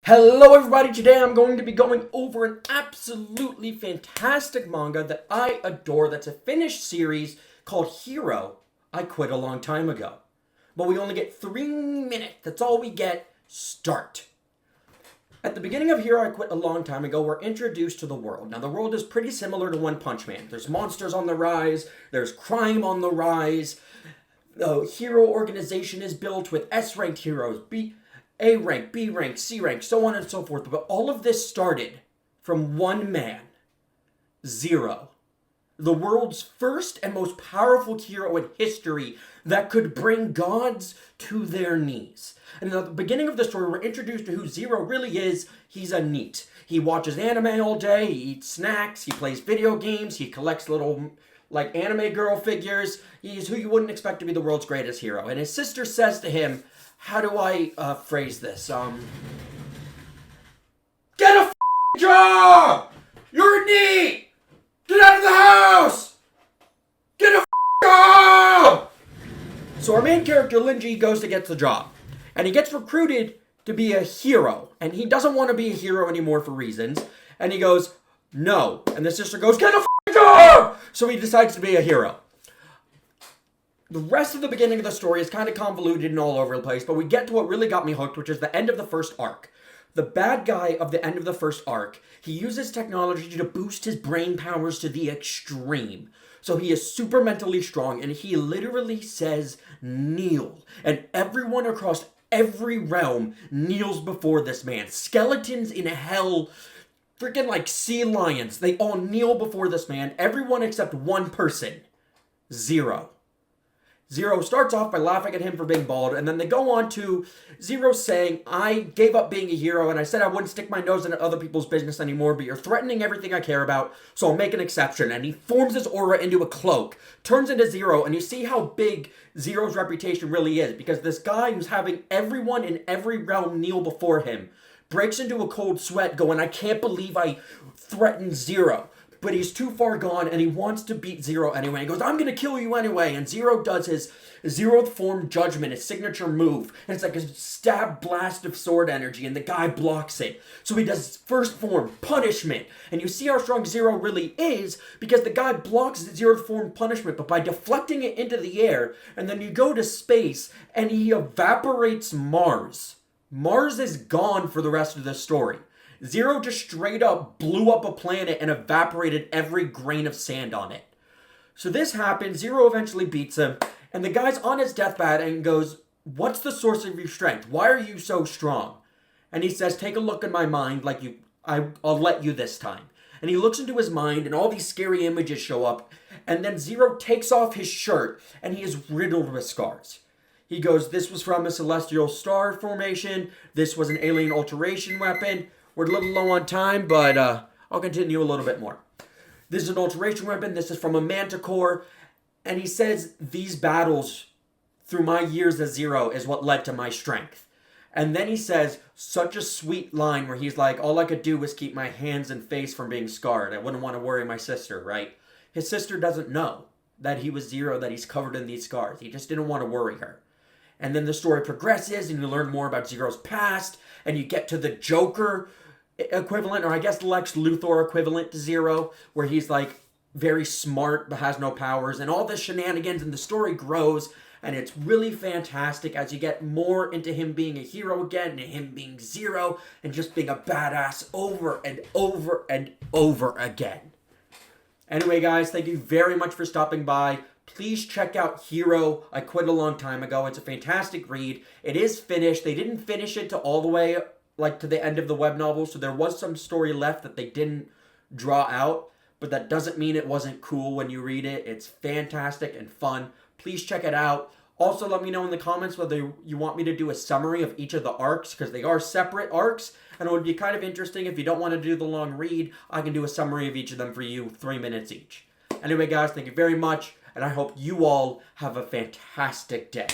Hello everybody, today I'm going to be going over an absolutely fantastic manga that I adore that's a finished series called Hero, I Quit a Long Time Ago. But we only get 3 minutes, that's all we get. Start. At the beginning of Hero, I Quit a Long Time Ago, we're introduced to the world. Now the world is pretty similar to One Punch Man. There's monsters on the rise, there's crime on the rise, the hero organization is built with S-ranked heroes, A rank, B rank, C rank, so on and so forth. But all of this started from one man, Zero. The world's first and most powerful hero in history that could bring gods to their knees. And at the beginning of the story, we're introduced to who Zero really is. He's a NEET. He watches anime all day, he eats snacks, he plays video games, he collects little, anime girl figures. He's who you wouldn't expect to be the world's greatest hero. And his sister says to him, how do I phrase this? Get a job! You're a NEET! Get out of the house! Get a job! So our main character, Lin Jie, goes to get the job. And he gets recruited to be a hero. And he doesn't want to be a hero anymore for reasons. And he goes, no. And the sister goes, get a job! So he decides to be a hero. The rest of the beginning of the story is kind of convoluted and all over the place, but we get to what really got me hooked, which is the end of the first arc. The bad guy of the end of the first arc, he uses technology to boost his brain powers to the extreme. So he is super mentally strong, and he literally says, kneel. And everyone across every realm kneels before this man. Skeletons in hell, freaking like sea lions, they all kneel before this man. Everyone except one person, Zero. Zero starts off by laughing at him for being bald, and then they go on to Zero saying, I gave up being a hero, and I said I wouldn't stick my nose into other people's business anymore, but you're threatening everything I care about, so I'll make an exception. And he forms his aura into a cloak, turns into Zero, and you see how big Zero's reputation really is, because this guy who's having everyone in every realm kneel before him breaks into a cold sweat going, I can't believe I threatened Zero. But he's too far gone, and he wants to beat Zero anyway. He goes, I'm going to kill you anyway. And Zero does his Zeroth form judgment, his signature move. And it's like a stab blast of sword energy, and the guy blocks it. So he does his first form, punishment. And you see how strong Zero really is, because the guy blocks the Zeroth form punishment, but by deflecting it into the air, and then you go to space, and he evaporates Mars. Mars is gone for the rest of the story. Zero just straight up blew up a planet and evaporated every grain of sand on it. So this happens, Zero eventually beats him, and the guy's on his deathbed and goes, what's the source of your strength? Why are you so strong? And he says, take a look in my mind, I'll let you this time. And he looks into his mind, and all these scary images show up, and then Zero takes off his shirt, and he is riddled with scars. He goes, this was from a celestial star formation, this was an alien alteration weapon. We're a little low on time, but I'll continue a little bit more. This is an alteration weapon. This is from a manticore. And he says, these battles through my years as Zero is what led to my strength. And then he says such a sweet line where he's like, all I could do was keep my hands and face from being scarred. I wouldn't want to worry my sister, right? His sister doesn't know that he was Zero, that he's covered in these scars. He just didn't want to worry her. And then the story progresses, and you learn more about Zero's past, and you get to the Joker equivalent, or I guess Lex Luthor equivalent to Zero, where he's like very smart but has no powers, and all the shenanigans, and the story grows, and it's really fantastic as you get more into him being a hero again, and him being Zero, and just being a badass over and over and over again. Anyway, guys, thank you very much for stopping by. Please check out Hero, I Quit a Long Time Ago. It's a fantastic read. It is finished. They didn't finish it to all the way to the end of the web novel, so there was some story left that they didn't draw out, but that doesn't mean it wasn't cool when you read it. It's fantastic and fun. Please check it out. Also, let me know in the comments whether you want me to do a summary of each of the arcs, because they are separate arcs, and it would be kind of interesting if you don't want to do the long read, I can do a summary of each of them for you, 3 minutes each. Anyway, guys, thank you very much, and I hope you all have a fantastic day.